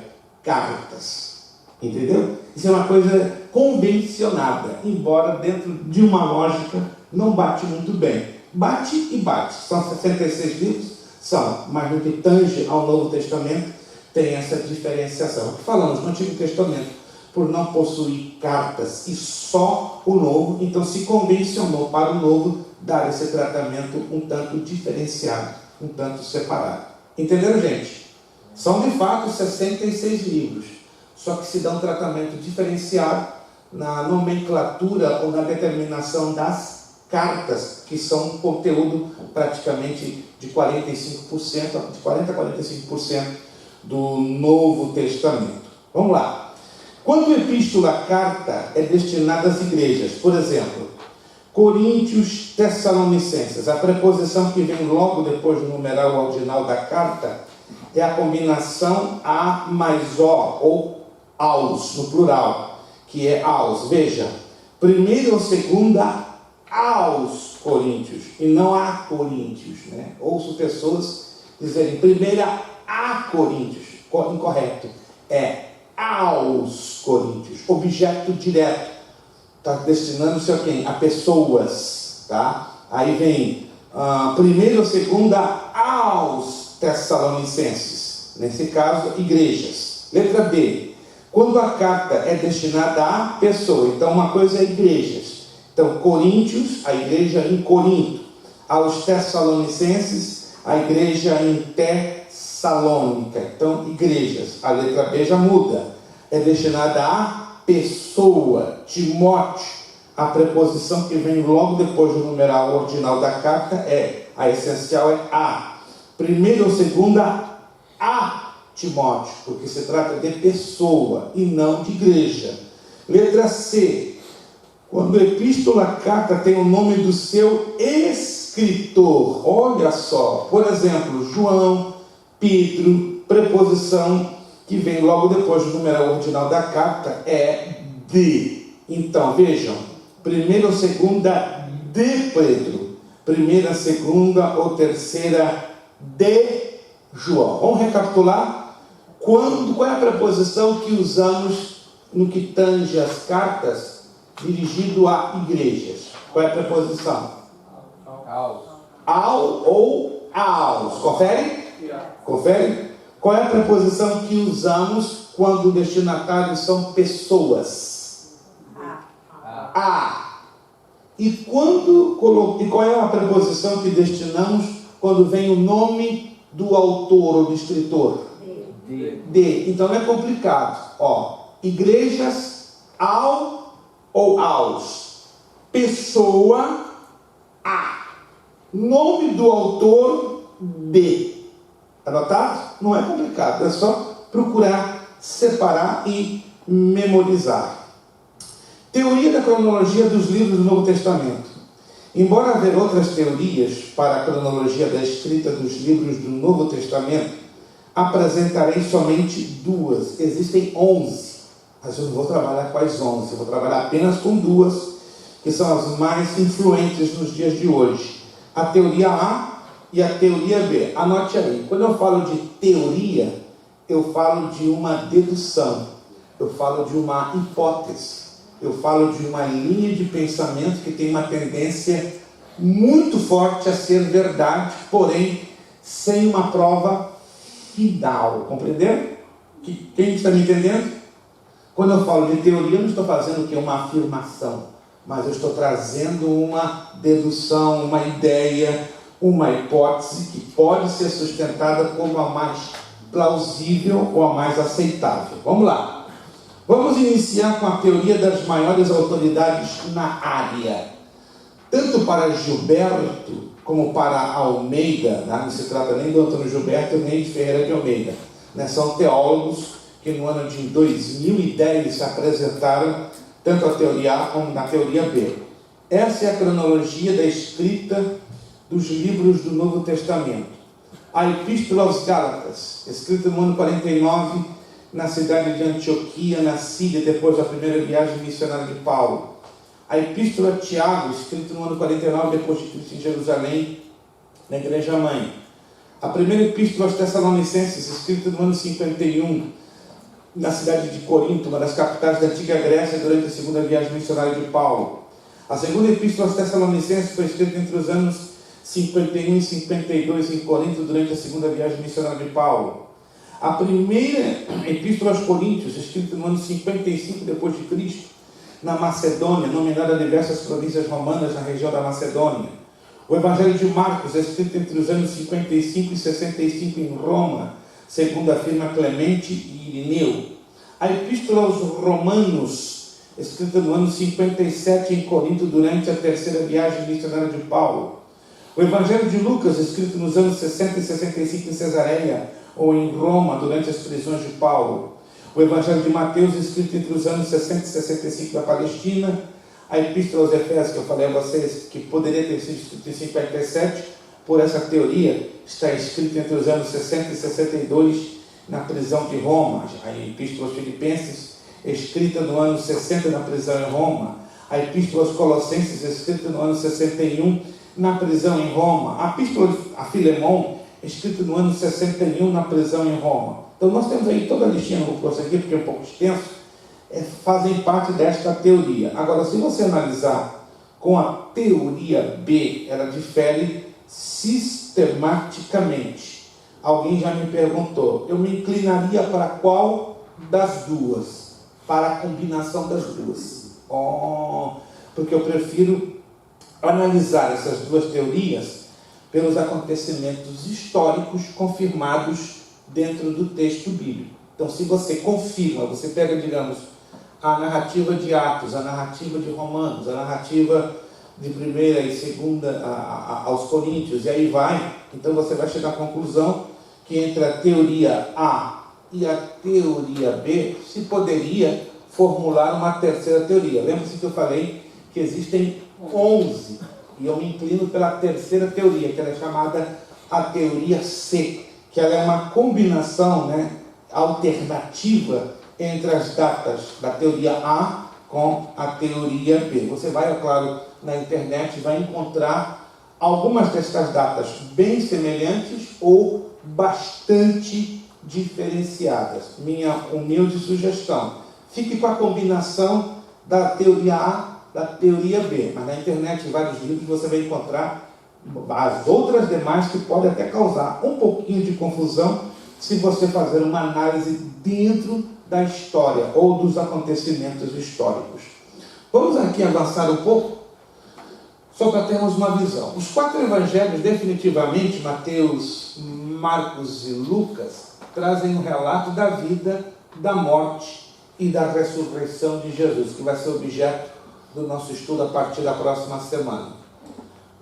cartas. Entendeu? Isso é uma coisa convencionada, embora dentro de uma lógica não bate muito bem. Bate e bate. São 66 livros? São, mas no que tange ao Novo Testamento tem essa diferenciação. Falamos no Antigo Testamento, por não possuir cartas e só o Novo, então se convencionou para o Novo dar esse tratamento um tanto diferenciado, um tanto separado. Entenderam, gente? São de fato 66 livros, só que se dá um tratamento diferenciado na nomenclatura ou na determinação das cartas que são um conteúdo praticamente de 45%, de 40% a 45% do Novo Testamento. Vamos lá. Quando epístola, carta, é destinada às igrejas, por exemplo, Coríntios, Tessalonicenses, a preposição que vem logo depois do numeral ordinal da carta é a combinação a mais o, ou aos, no plural, que é aos. Veja, primeira ou segunda aos Coríntios, e não a Coríntios, né? Ouço pessoas dizerem primeira a Coríntios, incorreto, é aos Coríntios, objeto direto, está destinando-se a quem? A pessoas, tá? Aí vem primeira ou segunda aos Tessalonicenses, nesse caso, igrejas. Letra B, quando a carta é destinada a pessoa, então uma coisa é igrejas, então Coríntios, a igreja em Corinto, aos Tessalonicenses, a igreja em Tessalônica, então igrejas, a letra B já muda, é destinada a pessoa. Timóteo, a preposição que vem logo depois do numeral ordinal da carta é, a essencial é a. Primeira ou segunda, a Timóteo, porque se trata de pessoa e não de igreja. Letra C, quando a epístola, carta tem o nome do seu escritor, olha só, por exemplo, João, Pedro, preposição que vem logo depois do numeral ordinal da carta é de. Então, vejam, primeira ou segunda de Pedro, primeira, segunda ou terceira de João. Vamos recapitular? Qual é a preposição que usamos no que tange as cartas dirigido a igrejas? Qual é a preposição? Ao ou aos. Confere? Confere? Qual é a preposição que usamos quando o destinatário são pessoas? A. E qual é a preposição que destinamos quando vem o nome do autor ou do escritor? De. Então não é complicado. Ó, igrejas, ao ou aos. Pessoa, a. Nome do autor, de. Anotado? Não é complicado, é só procurar separar e memorizar. Teoria da cronologia dos livros do Novo Testamento. Embora haver outras teorias para a cronologia da escrita dos livros do Novo Testamento, apresentarei somente duas. Existem 11, mas eu não vou trabalhar com as 11, eu vou trabalhar apenas com duas, que são as mais influentes nos dias de hoje. A teoria A e a teoria B. Anote aí, quando eu falo de teoria, eu falo de uma dedução, eu falo de uma hipótese, eu falo de uma linha de pensamento que tem uma tendência muito forte a ser verdade, porém sem uma prova final. Compreenderam? Quem está me entendendo? Quando eu falo de teoria, eu não estou fazendo o que? Uma afirmação, mas eu estou trazendo uma dedução, uma ideia, uma hipótese que pode ser sustentada como a mais plausível ou a mais aceitável. Vamos lá. Vamos iniciar com a teoria das maiores autoridades na área. Tanto para Gilberto como para Almeida, não se trata nem do Antônio Gilberto nem de Ferreira de Almeida, né? São teólogos que no ano de 2010 se apresentaram tanto a teoria A como na teoria B. Essa é a cronologia da escrita dos livros do Novo Testamento. A Epístola aos Gálatas, escrita no ano 49, na cidade de Antioquia, na Síria, depois da primeira viagem missionária de Paulo. A Epístola a Tiago, escrita no ano 49 depois de Cristo em Jerusalém, na Igreja Mãe. A primeira Epístola aos Tessalonicenses, escrita no ano 51, na cidade de Corinto, uma das capitais da antiga Grécia, durante a segunda viagem missionária de Paulo. A segunda Epístola aos Tessalonicenses foi escrita entre os anos 51 e 52 em Corinto, durante a segunda viagem missionária de Paulo. A primeira Epístola aos Coríntios, escrita no ano 55 depois de Cristo, na Macedônia, nominada a diversas províncias romanas na região da Macedônia. O Evangelho de Marcos, escrito entre os anos 55 e 65 em Roma, segundo afirma Clemente e Irineu. A Epístola aos Romanos, escrita no ano 57 em Corinto, durante a terceira viagem missionária de Paulo. O Evangelho de Lucas, escrito nos anos 60 e 65 em Cesareia ou em Roma, durante as prisões de Paulo. O Evangelho de Mateus, escrito entre os anos 60 e 65 da Palestina. A Epístola aos Efésios, que eu falei a vocês, que poderia ter sido escrita em 57, por essa teoria, está escrita entre os anos 60 e 62 na prisão de Roma. A Epístola aos Filipenses, escrita no ano 60 na prisão em Roma. A Epístola aos Colossenses, escrita no ano 61 na prisão em Roma. A Epístola a Filemão, escrita no ano 61 na prisão em Roma. Então nós temos aí toda a listinha, não vou prosseguir porque é um pouco extenso, fazem parte desta teoria. Agora, se você analisar com a teoria B, ela difere sistematicamente. Alguém já me perguntou, eu me inclinaria para qual das duas? Para a combinação das duas. Porque eu prefiro analisar essas duas teorias pelos acontecimentos históricos confirmados dentro do texto bíblico. Então, se você confirma, você pega, digamos, a narrativa de Atos, a narrativa de Romanos, a narrativa de 1ª e 2ª aos Coríntios, e aí vai, então você vai chegar à conclusão que entre a teoria A e a teoria B se poderia formular uma terceira teoria. Lembra-se que eu falei que existem 11, e eu me inclino pela terceira teoria, que ela é chamada a teoria C, que ela é uma combinação, alternativa entre as datas da teoria A com a teoria B. Você vai, é claro, na internet e vai encontrar algumas destas datas bem semelhantes ou bastante diferenciadas. Minha humilde sugestão: fique com a combinação da teoria A, da teoria B. Mas na internet, em vários livros, você vai encontrar as outras demais que podem até causar um pouquinho de confusão se você fazer uma análise dentro da história ou dos acontecimentos históricos. Vamos aqui avançar um pouco, só para termos uma visão. Os 4 evangelhos, definitivamente, Mateus, Marcos e Lucas, trazem um relato da vida, da morte e da ressurreição de Jesus, que vai ser objeto do nosso estudo a partir da próxima semana.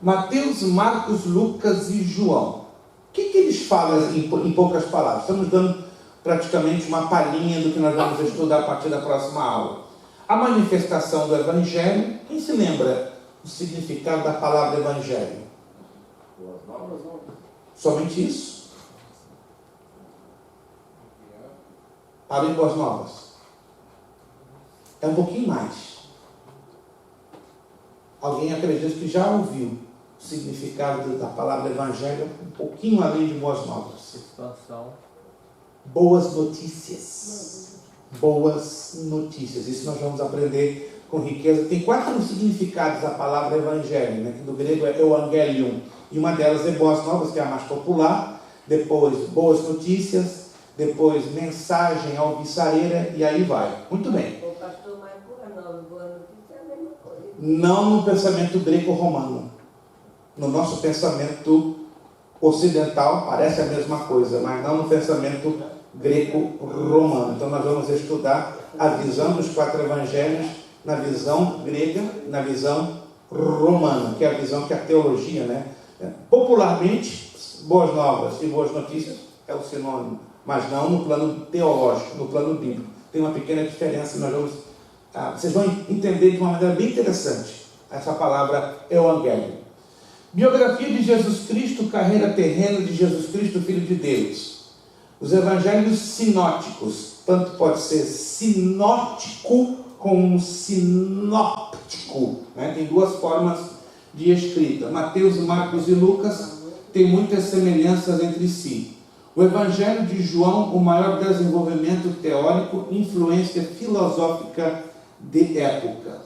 Mateus, Marcos, Lucas e João. O que eles falam em poucas palavras? Estamos dando praticamente uma palhinha do que nós vamos estudar a partir da próxima aula. A manifestação do Evangelho. Quem se lembra do significado da palavra Evangelho? Somente isso? Para em Boas Novas. É um pouquinho mais. Alguém acredita que já ouviu o significado da palavra Evangelho um pouquinho além de Boas Novas? Expansão. Boas notícias. Boas notícias. Isso nós vamos aprender com riqueza. Tem 4 significados da palavra Evangelho, que do grego é Evangelium. E uma delas é Boas Novas, que é a mais popular. Depois, Boas Notícias. Depois, Mensagem alvissareira. E aí vai. Muito bem. O pastor Marco, a nova boa notícia é a mesma coisa. Não no pensamento greco-romano. No nosso pensamento ocidental parece a mesma coisa, mas não no pensamento greco-romano. Então nós vamos estudar a visão dos 4 evangelhos na visão grega, na visão romana, que é a visão que a teologia, popularmente, Boas Novas e Boas Notícias é o sinônimo, mas não no plano teológico, no plano bíblico. Tem uma pequena diferença, vocês vão entender de uma maneira bem interessante essa palavra Evangelho. Biografia de Jesus Cristo, carreira terrena de Jesus Cristo, Filho de Deus. Os evangelhos sinóticos, tanto pode ser sinótico como sinóptico, Tem 2 formas de escrita. Mateus, Marcos e Lucas têm muitas semelhanças entre si. O Evangelho de João, o maior desenvolvimento teórico, influência filosófica de época.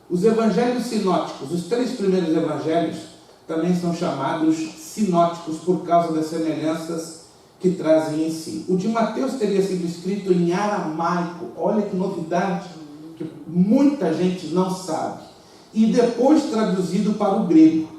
Os evangelhos sinóticos, os 3 primeiros evangelhos, também são chamados sinóticos por causa das semelhanças que trazem em si. O de Mateus teria sido escrito em aramaico. Olha que novidade, que muita gente não sabe. E depois traduzido para o grego.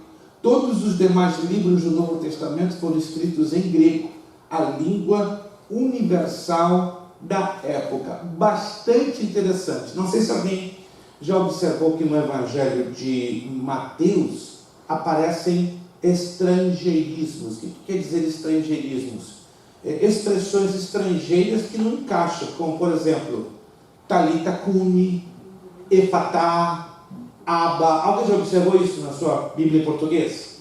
Todos os demais livros do Novo Testamento foram escritos em grego, a língua universal da época. Bastante interessante. Não sei se alguém já observou que no Evangelho de Mateus aparecem estrangeirismos? O que quer dizer estrangeirismos? Expressões estrangeiras que não encaixam, como por exemplo, Talita Cumi, Efatá, Aba. Alguém já observou isso na sua Bíblia em português?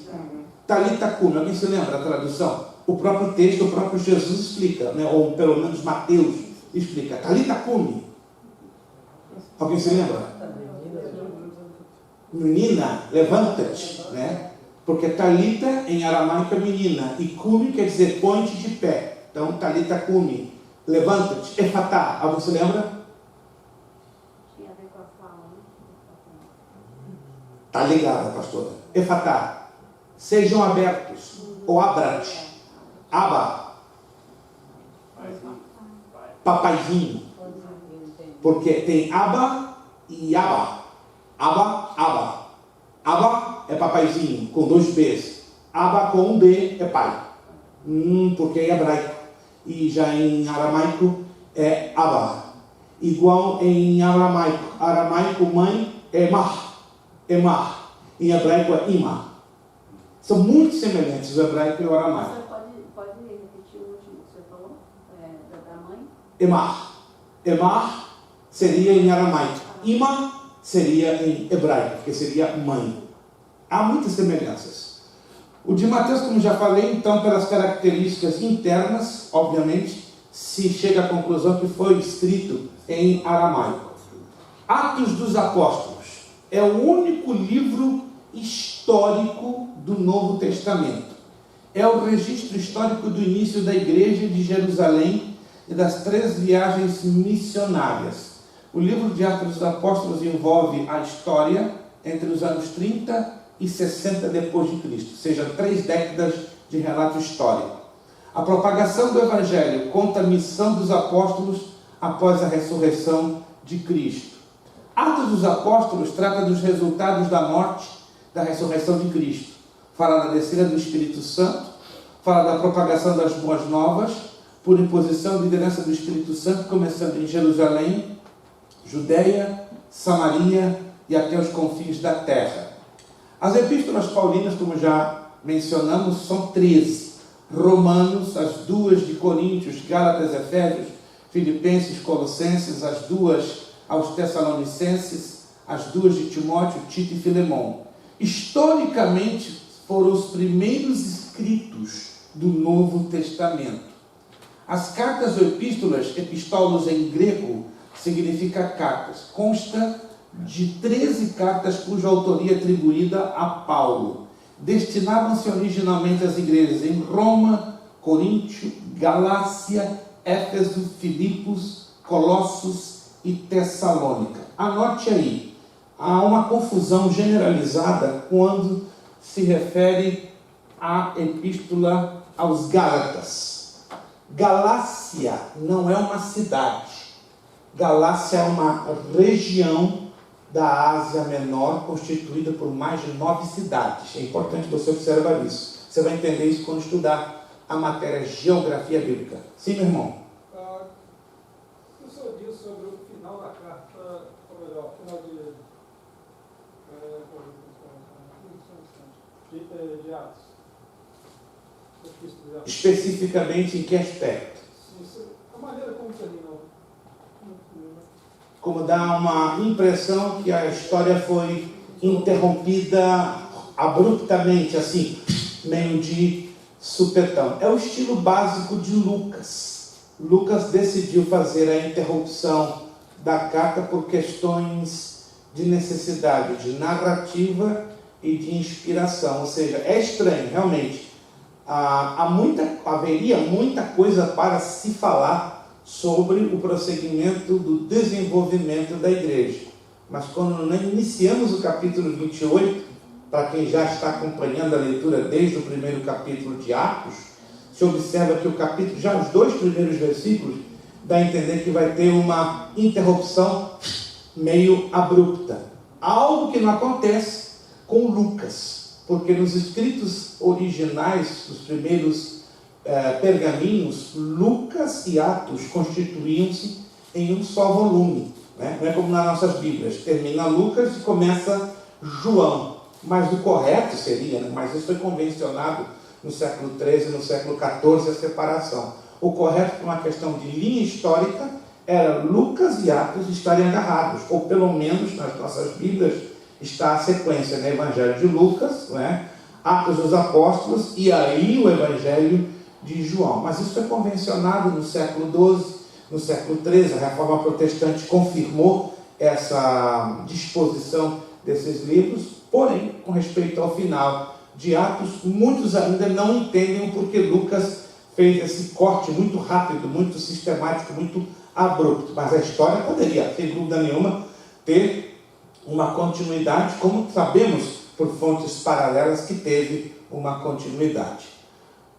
Talita Cumi, alguém se lembra da tradução? O próprio texto, o próprio Jesus explica, né? Ou pelo menos Mateus explica. Talita Cumi. Alguém se lembra? Menina, levanta-te, né? Porque Talita em aramaico é menina e Cumi quer dizer põe-te de pé. Então, Talita Cumi, levanta-te. Efatá, alguém se lembra? Tinha a ver com a fala, né? Está ligada, pastora. Efatá, sejam abertos, ou abra-te. Aba, papaizinho. Porque tem aba e aba. Aba, aba. Aba é papaizinho, com 2 Bs. Aba com 1 B é pai. Porque é hebraico. E já em aramaico é aba. Igual em aramaico. Aramaico, mãe, é mar. É mar. Em hebraico é ima. São muito semelhantes o hebraico e o aramaico. Você pode repetir o último que você falou? Da mãe? Emar. Emar seria em aramaico. Ima seria em hebraico, que seria mãe. Há muitas semelhanças. O de Mateus, como já falei, então, pelas características internas, obviamente, se chega à conclusão que foi escrito em aramaico. Atos dos Apóstolos é o único livro histórico do Novo Testamento. É o registro histórico do início da Igreja de Jerusalém e das 3 viagens missionárias. O livro de Atos dos Apóstolos envolve a história entre os anos 30 e 60 depois de Cristo, ou seja, 3 décadas de relato histórico. A propagação do Evangelho conta a missão dos apóstolos após a ressurreição de Cristo. Atos dos Apóstolos trata dos resultados da morte, da ressurreição de Cristo. Fala da descida do Espírito Santo, fala da propagação das boas novas, por imposição e liderança do Espírito Santo, começando em Jerusalém, Judeia, Samaria e até os confins da terra. As epístolas paulinas, como já mencionamos, são 13. Romanos, as 2 de Coríntios, Gálatas, Efésios, Filipenses, Colossenses, as 2 aos Tessalonicenses, as 2 de Timóteo, Tito e Filemão. Historicamente, foram os primeiros escritos do Novo Testamento. As cartas ou epístolas, epistolos em grego, significa cartas. Consta de 13 cartas cuja autoria é atribuída a Paulo. Destinavam-se originalmente às igrejas em Roma, Coríntio, Galácia, Éfeso, Filipos, Colossos e Tessalônica. Anote aí, há uma confusão generalizada quando se refere à epístola aos Gálatas. Galácia não é uma cidade. Galácia é uma região da Ásia Menor, constituída por mais de 9 cidades. É importante você observar isso. Você vai entender isso quando estudar a matéria Geografia Bíblica. Sim, meu irmão? O senhor disse sobre o final da carta, ou melhor, final de Atos. Especificamente em que aspecto? A maneira como terminou. Como dá uma impressão que a história foi interrompida abruptamente, assim, meio de supetão. É o estilo básico de Lucas. Lucas decidiu fazer a interrupção da carta por questões de necessidade, de narrativa e de inspiração. Ou seja, é estranho, realmente. Haveria muita coisa para se falar sobre o prosseguimento do desenvolvimento da igreja. Mas quando nós iniciamos o capítulo 28, para quem já está acompanhando a leitura desde o primeiro capítulo de Atos, se observa que o capítulo, já os 2 primeiros versículos, dá a entender que vai ter uma interrupção meio abrupta. Algo que não acontece com Lucas, porque nos escritos originais, os primeiros pergaminhos, Lucas e Atos constituíam-se em um só volume. né? Não é como nas nossas Bíblias, termina Lucas e começa João. Mas o correto seria, né? Mas isso foi convencionado no século XIII e no século XIV, a separação. O correto, por uma questão de linha histórica, era Lucas e Atos estarem agarrados, ou pelo menos nas nossas Bíblias está a sequência, né? Evangelho de Lucas, né? Atos dos Apóstolos e aí o Evangelho de João. Mas isso foi convencionado no século XII, no século XIII. A Reforma Protestante confirmou essa disposição desses livros, porém, com respeito ao final de Atos, muitos ainda não entendem porque Lucas fez esse corte muito rápido, muito sistemático, muito abrupto. Mas a história poderia, sem dúvida nenhuma, ter uma continuidade, como sabemos por fontes paralelas que teve uma continuidade.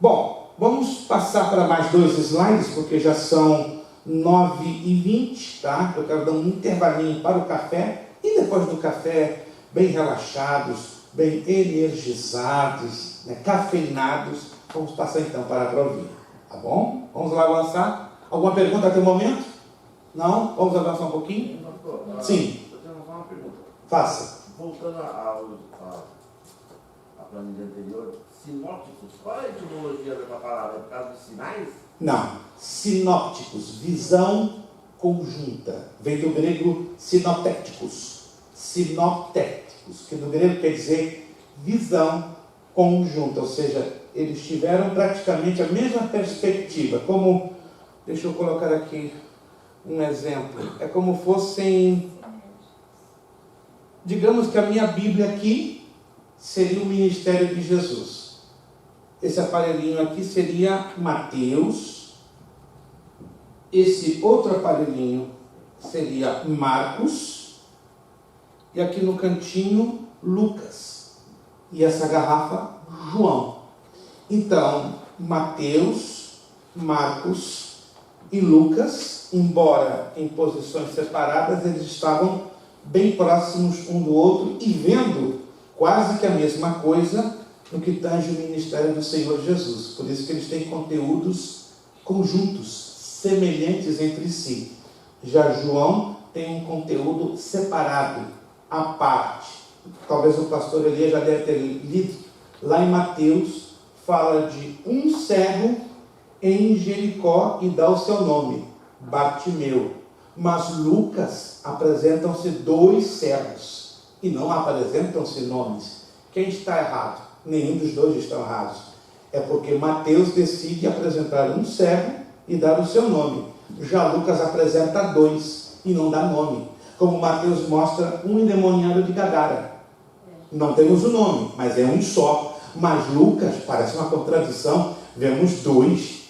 Bom, vamos passar para mais 2 slides, porque já são 9h20, tá? Eu quero dar um intervalinho para o café, e depois do café, bem relaxados, bem energizados, né? Cafeinados, vamos passar então para a ouvir, tá bom? Vamos lá avançar. Alguma pergunta até o momento? Não? Vamos avançar um pouquinho? Sim. Eu tenho uma pergunta. Faça. Voltando à planilha anterior, sinópticos, qual é a etimologia dessa palavra? É por causa dos sinais? Não. Sinópticos, visão conjunta. Vem do grego sinoptéticos. Sinoptéticos, que no grego quer dizer visão conjunta. Ou seja, eles tiveram praticamente a mesma perspectiva. Como, deixa eu colocar aqui um exemplo. É como fossem, digamos que a minha Bíblia aqui seria o ministério de Jesus. Esse aparelhinho aqui seria Mateus. Esse outro aparelhinho seria Marcos. E aqui no cantinho, Lucas. E essa garrafa, João. Então, Mateus, Marcos e Lucas, embora em posições separadas, eles estavam bem próximos um do outro e vendo quase que a mesma coisa no que tange o ministério do Senhor Jesus. Por isso que eles têm conteúdos conjuntos, semelhantes entre si. Já João tem um conteúdo separado, à parte. Talvez o pastor Elias já deve ter lido. Lá em Mateus, fala de um cego em Jericó e dá o seu nome, Bartimeu. Mas Lucas apresentam-se 2 cegos e não apresentam-se nomes. Quem está errado? Nenhum dos 2 estão errados. É porque Mateus decide apresentar um cego e dar o seu nome. Já Lucas apresenta 2 e não dá nome. Como Mateus mostra um endemoniado de Gadara. Não temos o nome, mas é um só. Mas Lucas, parece uma contradição, vemos 2.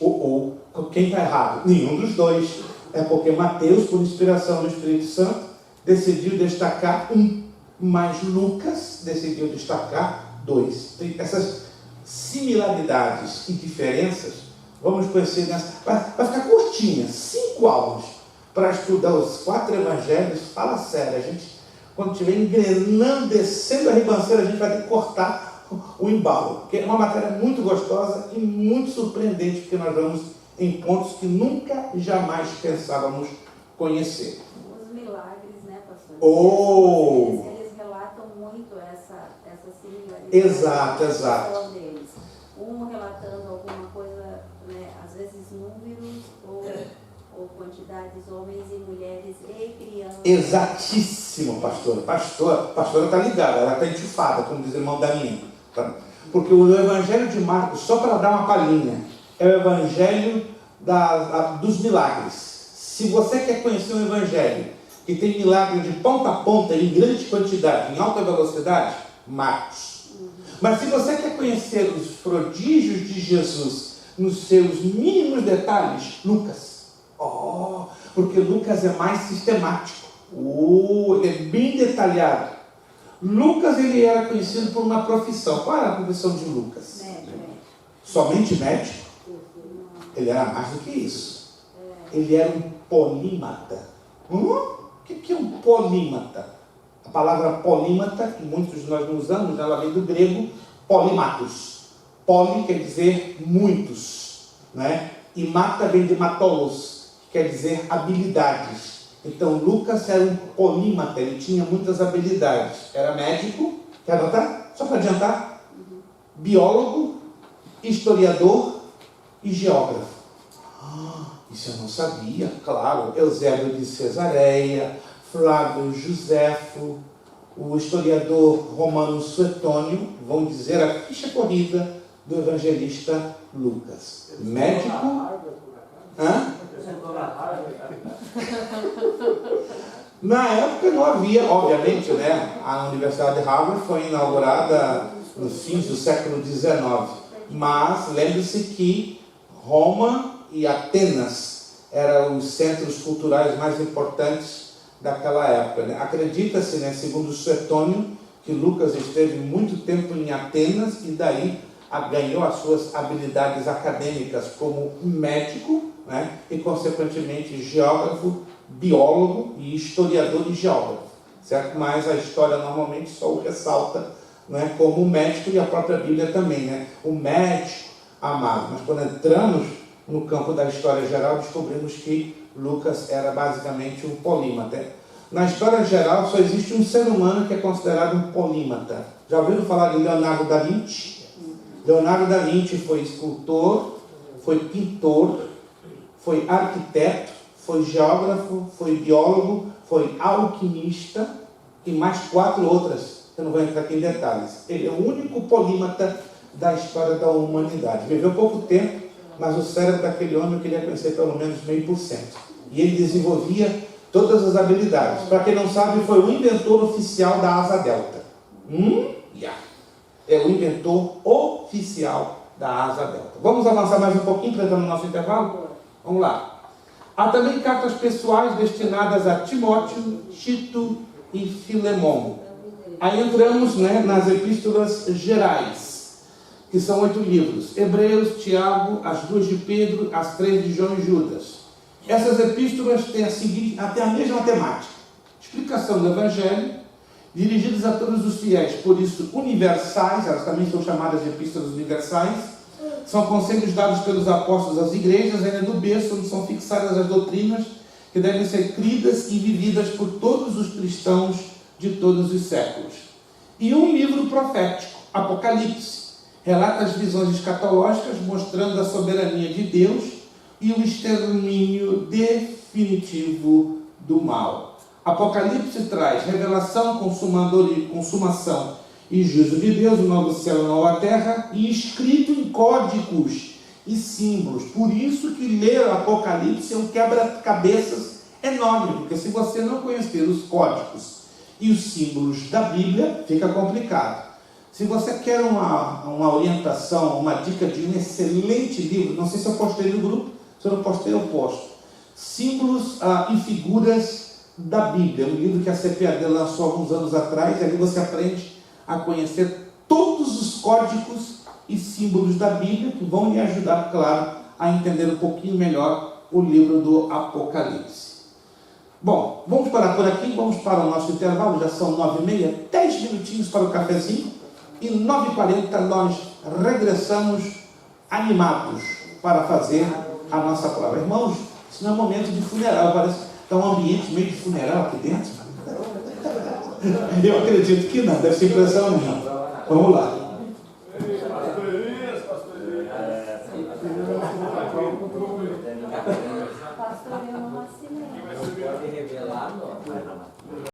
Quem está errado? Nenhum dos 2. É porque Mateus, por inspiração do Espírito Santo, decidiu destacar um. Mas Lucas decidiu destacar 2. Essas similaridades e diferenças, vamos conhecer nessa. Vai ficar curtinha, 5 aulas para estudar os 4 evangelhos. Fala sério, a gente, quando estiver engrenando, descendo a ribanceira, a gente vai ter que cortar o embalo, porque é uma matéria muito gostosa e muito surpreendente, porque nós vamos em pontos que nunca, jamais pensávamos conhecer. Os milagres, né, pastor? Eles relatam muito essa similaridade. Exato. Deles. Um relatando alguma coisa, né, às vezes números ou quantidades, homens e mulheres e crianças. Exatíssimo, pastor. Pastora está ligada, ela está enchufada, como diz o irmão Daniel. Tá? Porque o Evangelho de Marcos, só para dar uma palhinha, é o Evangelho dos milagres. Se você quer conhecer um Evangelho que tem milagre de ponta a ponta, em grande quantidade, em alta velocidade, Marcos. Mas se você quer conhecer os prodígios de Jesus nos seus mínimos detalhes, Lucas. Porque Lucas é mais sistemático. Ele é bem detalhado. Lucas, ele era conhecido por uma profissão. Qual era a profissão de Lucas? Médico. Somente médico? Ele era mais do que isso. Ele era um polímata. O que é um polímata? A palavra polímata, que muitos de nós não usamos, ela vem do grego polimatos. Poli quer dizer muitos, né? E mata vem de matolos, que quer dizer habilidades. Então Lucas era um polímata, ele tinha muitas habilidades. Era médico, quer anotar? Só para adiantar. Biólogo, historiador e geógrafo. Isso eu não sabia, claro. Eusébio de Cesareia, Flávio Josefo, o historiador romano Suetônio vão dizer a ficha corrida do evangelista Lucas. Médico. Hã? Na época não havia, obviamente, né? A Universidade de Harvard foi inaugurada no fim do século XIX. Mas lembre-se que Roma e Atenas eram os centros culturais mais importantes daquela época, né? Acredita-se, né, segundo Suetônio, que Lucas esteve muito tempo em Atenas e daí ganhou as suas habilidades acadêmicas como médico, né, e consequentemente geógrafo, biólogo e historiador e geógrafo, certo? Mas a história normalmente só o ressalta, né, como médico, e a própria Bíblia também, né? O médico amado. Mas quando entramos no campo da história geral, descobrimos que Lucas era basicamente um polímata. Na história geral, só existe um ser humano que é considerado um polímata. Já ouviram falar de Leonardo da Vinci? Leonardo da Vinci foi escultor, foi pintor, foi arquiteto, foi geógrafo, foi biólogo, foi alquimista e mais 4 outras. Eu não vou entrar aqui em detalhes. Ele é o único polímata da história da humanidade. Viveu pouco tempo, mas o cérebro daquele homem eu queria conhecer pelo menos 0,5%. E ele desenvolvia todas as habilidades. Para quem não sabe, foi o inventor oficial da asa delta. É o inventor oficial da asa delta. Vamos avançar mais um pouquinho para entrar no nosso intervalo? Vamos lá. Há também cartas pessoais destinadas a Timóteo, Tito e Filemão. Aí entramos, né, nas epístolas gerais, que são 8 livros. Hebreus, Tiago, as 2 de Pedro, as 3 de João e Judas. Essas epístolas têm até a mesma temática. Explicação do Evangelho, dirigidas a todos os fiéis, por isso universais, elas também são chamadas de epístolas universais. São conselhos dados pelos apóstolos às igrejas, ainda do berço, onde são fixadas as doutrinas que devem ser cridas e vividas por todos os cristãos de todos os séculos. E um livro profético, Apocalipse, relata as visões escatológicas mostrando a soberania de Deus e o extermínio definitivo do mal. Apocalipse traz revelação, consumação e juízo de Deus, o novo céu e a nova terra, e escrito em códigos e símbolos. Por isso que ler Apocalipse é um quebra-cabeças enorme, porque se você não conhecer os códigos e os símbolos da Bíblia, fica complicado. Se você quer uma orientação, uma dica de um excelente livro, não sei se eu postei no grupo, se eu não postei, eu posto. Símbolos e figuras da Bíblia, um livro que a CPAD lançou alguns anos atrás, e ali você aprende a conhecer todos os códigos e símbolos da Bíblia, que vão lhe ajudar, claro, a entender um pouquinho melhor o livro do Apocalipse. Bom, vamos parar por aqui, vamos para o nosso intervalo, já são 9h30, 10 minutinhos para o cafezinho, e 9h40 nós regressamos animados para fazer a nossa prova. Irmãos, isso não é momento de funeral, parece que está um ambiente meio de funeral aqui dentro. Eu acredito que não, deve ser impressão minha. Vamos lá.